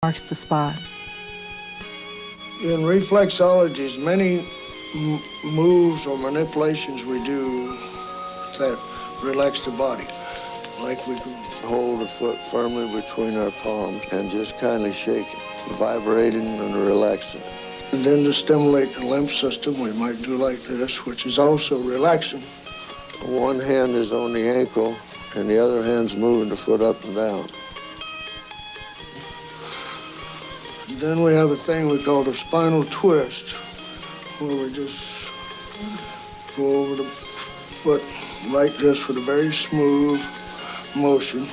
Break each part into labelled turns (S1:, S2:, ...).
S1: marks the spot.
S2: In reflexology, many moves or manipulations we do that relax the body. Like we can hold the foot firmly between our palms and just kindly shake it, vibrating and relaxing. And then to stimulate the lymph system, we might do like this, which is also relaxing. One hand is on the ankle, and the other hand's moving the foot up and down. Then we have a thing we call the spinal twist, where we just go over the foot like this with a very smooth motion.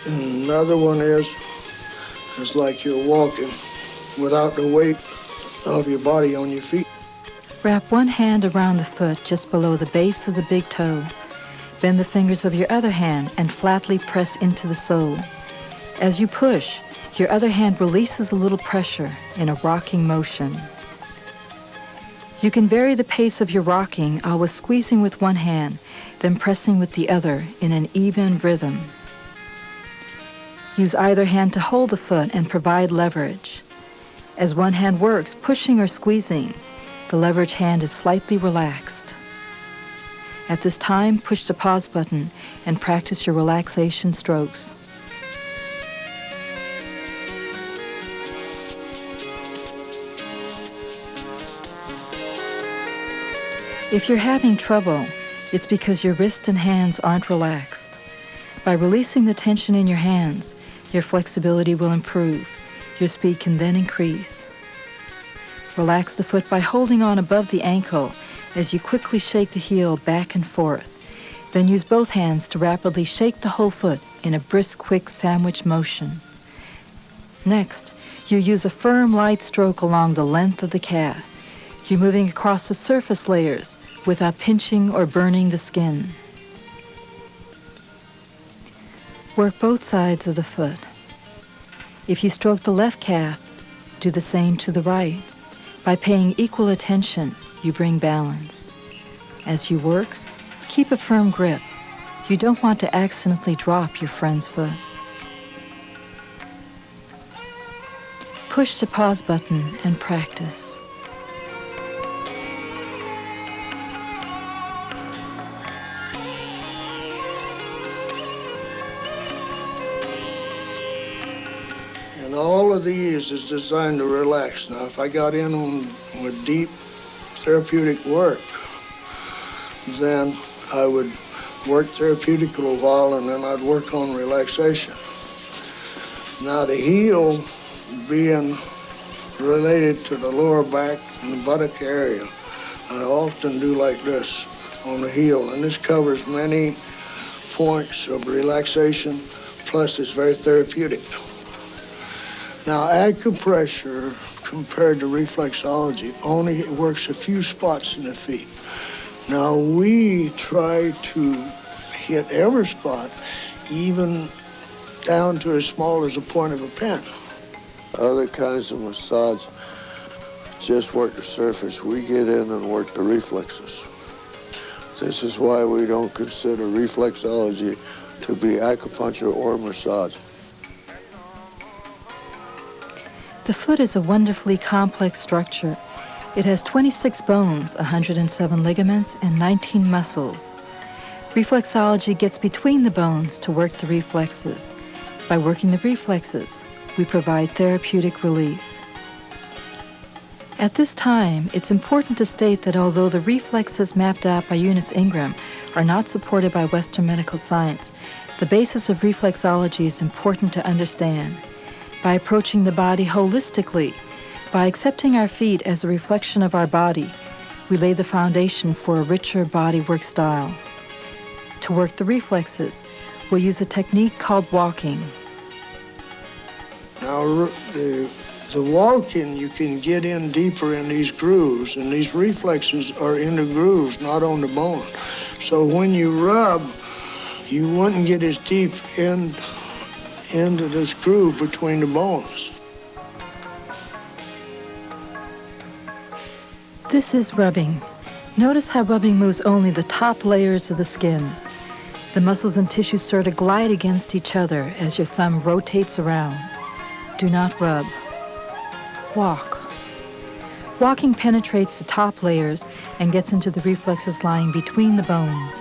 S2: And another one is like you're walking without the weight of your body on your feet.
S1: Wrap one hand around the foot just below the base of the big toe. Bend the fingers of your other hand and flatly press into the sole. As you push, your other hand releases a little pressure in a rocking motion. You can vary the pace of your rocking always squeezing with one hand, then pressing with the other in an even rhythm. Use either hand to hold the foot and provide leverage. As one hand works, pushing or squeezing, the leverage hand is slightly relaxed. At this time, push the pause button and practice your relaxation strokes. If you're having trouble, it's because your wrists and hands aren't relaxed. By releasing the tension in your hands, your flexibility will improve. Your speed can then increase. Relax the foot by holding on above the ankle as you quickly shake the heel back and forth. Then use both hands to rapidly shake the whole foot in a brisk, quick sandwich motion. Next, you use a firm, light stroke along the length of the calf. You're moving across the surface layers without pinching or burning the skin. Work both sides of the foot. If you stroke the left calf, do the same to the right. By paying equal attention, you bring balance. As you work, keep a firm grip. You don't want to accidentally drop your friend's foot. Push the pause button and practice.
S2: And all of these is designed to relax. Now, if I got in on with deep therapeutic work, then I would work therapeutic a little while, and then I'd work on relaxation. Now, the heel being related to the lower back and the buttock area, I often do like this on the heel, and this covers many points of relaxation, plus it's very therapeutic. Now, acupressure, compared to reflexology, only works a few spots in the feet. Now, we try to hit every spot, even down to as small as the point of a pen. Other kinds of massage just work the surface. We get in and work the reflexes. This is why we don't consider reflexology to be acupuncture or massage.
S1: The foot is a wonderfully complex structure. It has 26 bones, 107 ligaments, and 19 muscles. Reflexology gets between the bones to work the reflexes. By working the reflexes, we provide therapeutic relief. At this time, it's important to state that although the reflexes mapped out by Eunice Ingram are not supported by Western medical science, the basis of reflexology is important to understand. By approaching the body holistically, by accepting our feet as a reflection of our body, we lay the foundation for a richer bodywork style. To work the reflexes, we'll use a technique called walking.
S2: Now, the walking, you can get in deeper in these grooves, and these reflexes are in the grooves, not on the bone. So when you rub, you wouldn't get as deep into this groove between the bones.
S1: This is rubbing. Notice how rubbing moves only the top layers of the skin. The muscles and tissues start to glide against each other as your thumb rotates around. Do not rub. Walk. Walking penetrates the top layers and gets into the reflexes lying between the bones.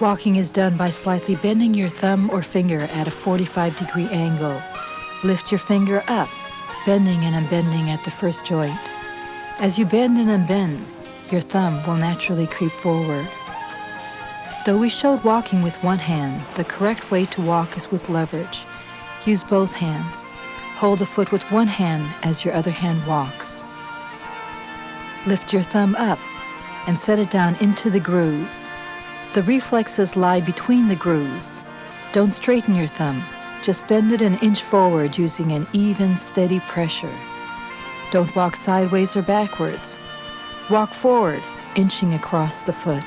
S1: Walking is done by slightly bending your thumb or finger at a 45-degree angle. Lift your finger up, bending and unbending at the first joint. As you bend and unbend, your thumb will naturally creep forward. Though we showed walking with one hand, the correct way to walk is with leverage. Use both hands. Hold the foot with one hand as your other hand walks. Lift your thumb up and set it down into the groove. The reflexes lie between the grooves. Don't straighten your thumb. Just bend it an inch forward using an even, steady pressure. Don't walk sideways or backwards. Walk forward, inching across the foot.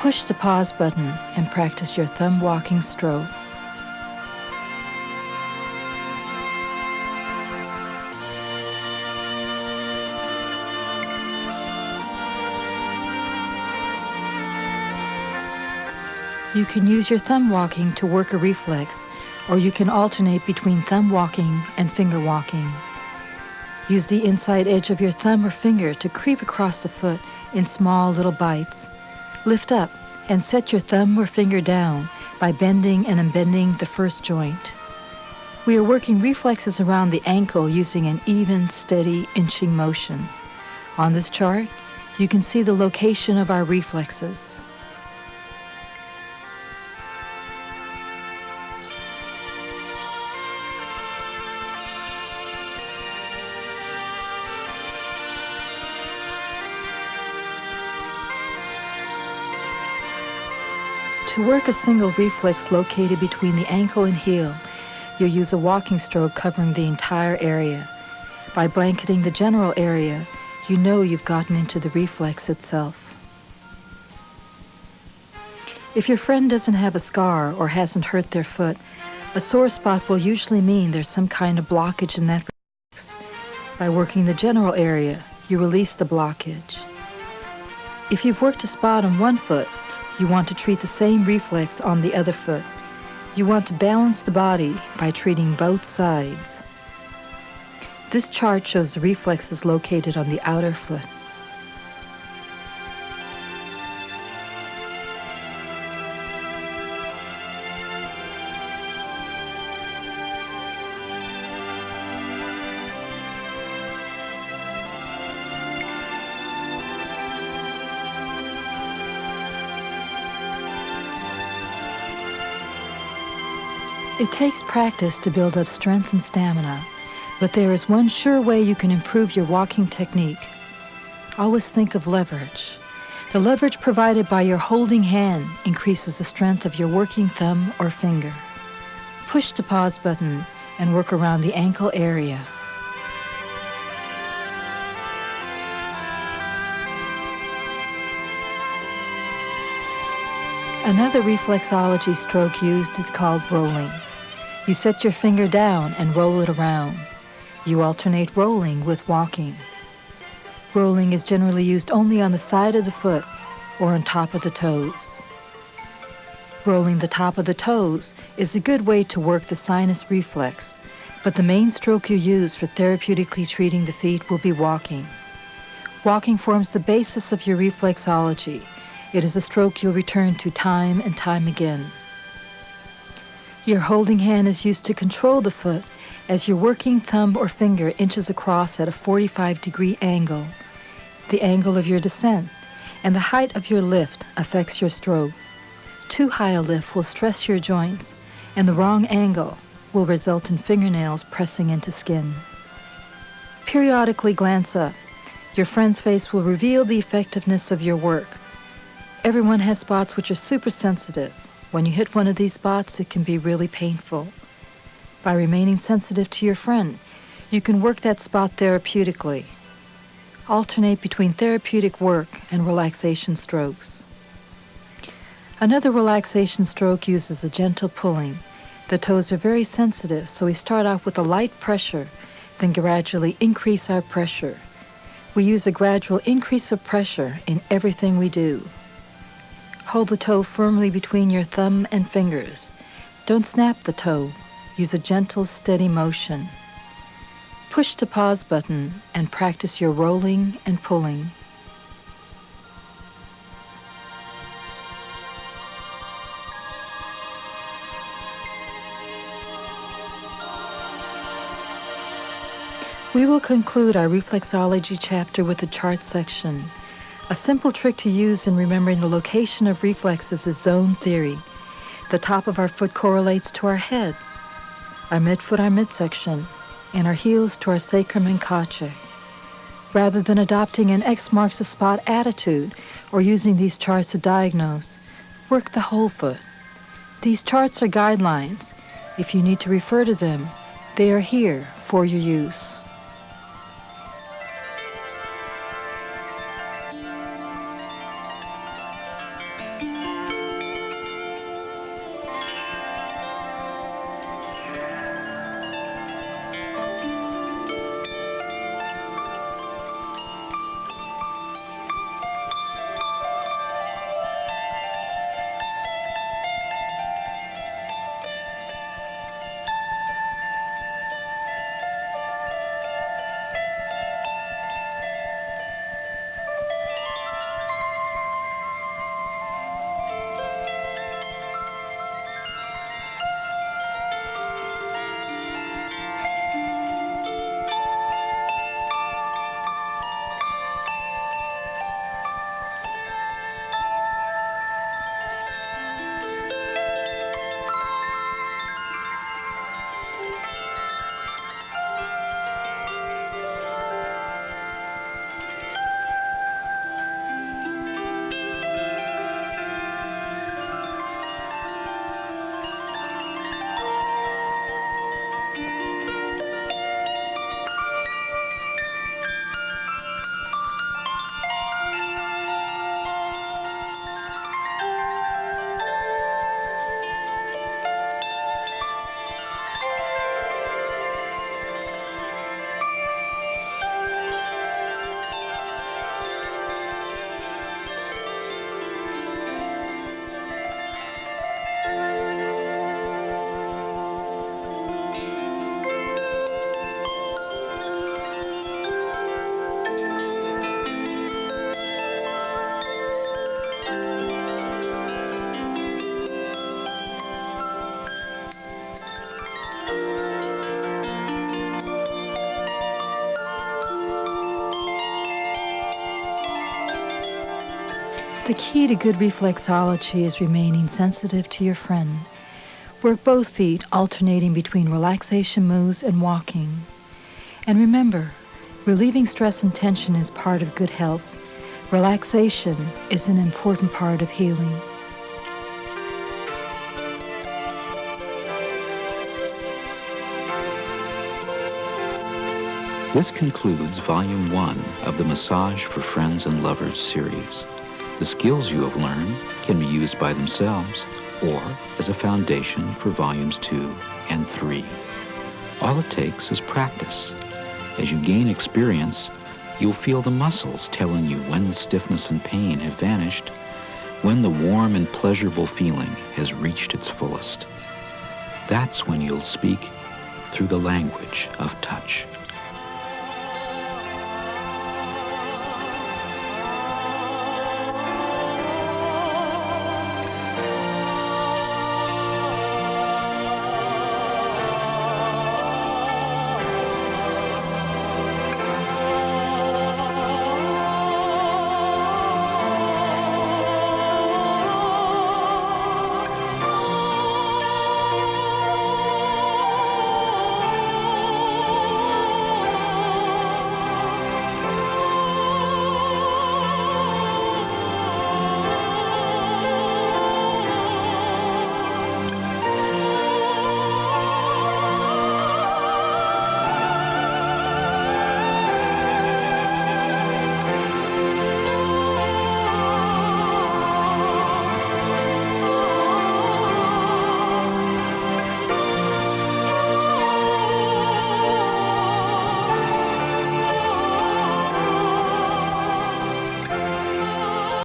S1: Push the pause button and practice your thumb walking stroke. You can use your thumb walking to work a reflex, or you can alternate between thumb walking and finger walking. Use the inside edge of your thumb or finger to creep across the foot in small little bites. Lift up and set your thumb or finger down by bending and unbending the first joint. We are working reflexes around the ankle using an even, steady inching motion. On this chart, you can see the location of our reflexes. To work a single reflex located between the ankle and heel, you'll use a walking stroke covering the entire area. By blanketing the general area, you know you've gotten into the reflex itself. If your friend doesn't have a scar or hasn't hurt their foot, a sore spot will usually mean there's some kind of blockage in that reflex. By working the general area, you release the blockage. If you've worked a spot on one foot, you want to treat the same reflex on the other foot. You want to balance the body by treating both sides. This chart shows the reflexes located on the outer foot. It takes practice to build up strength and stamina, but there is one sure way you can improve your walking technique. Always think of leverage. The leverage provided by your holding hand increases the strength of your working thumb or finger. Push the pause button and work around the ankle area. Another reflexology stroke used is called rolling. You set your finger down and roll it around. You alternate rolling with walking. Rolling is generally used only on the side of the foot or on top of the toes. Rolling the top of the toes is a good way to work the sinus reflex, but the main stroke you use for therapeutically treating the feet will be walking. Walking forms the basis of your reflexology. It is a stroke you'll return to time and time again. Your holding hand is used to control the foot as your working thumb or finger inches across at a 45-degree angle. The angle of your descent and the height of your lift affects your stroke. Too high a lift will stress your joints, and the wrong angle will result in fingernails pressing into skin. Periodically glance up. Your friend's face will reveal the effectiveness of your work. Everyone has spots which are super sensitive. When you hit one of these spots, it can be really painful. By remaining sensitive to your friend, you can work that spot therapeutically. Alternate between therapeutic work and relaxation strokes. Another relaxation stroke uses a gentle pulling. The toes are very sensitive, so we start off with a light pressure, then gradually increase our pressure. We use a gradual increase of pressure in everything we do. Hold the toe firmly between your thumb and fingers. Don't snap the toe. Use a gentle, steady motion. Push the pause button and practice your rolling and pulling. We will conclude our reflexology chapter with the chart section. A simple trick to use in remembering the location of reflexes is zone theory. The top of our foot correlates to our head, our midfoot our midsection, and our heels to our sacrum and coccyx. Rather than adopting an X marks the spot attitude or using these charts to diagnose, work the whole foot. These charts are guidelines. If you need to refer to them, they are here for your use. The key to good reflexology is remaining sensitive to your friend. Work both feet, alternating between relaxation moves and walking. And remember, relieving stress and tension is part of good health. Relaxation is an important part of healing.
S3: This concludes Volume 1 of the Massage for Friends and Lovers series. The skills you have learned can be used by themselves or as a foundation for Volumes 2 and 3. All it takes is practice. As you gain experience, you'll feel the muscles telling you when the stiffness and pain have vanished, when the warm and pleasurable feeling has reached its fullest. That's when you'll speak through the language of touch.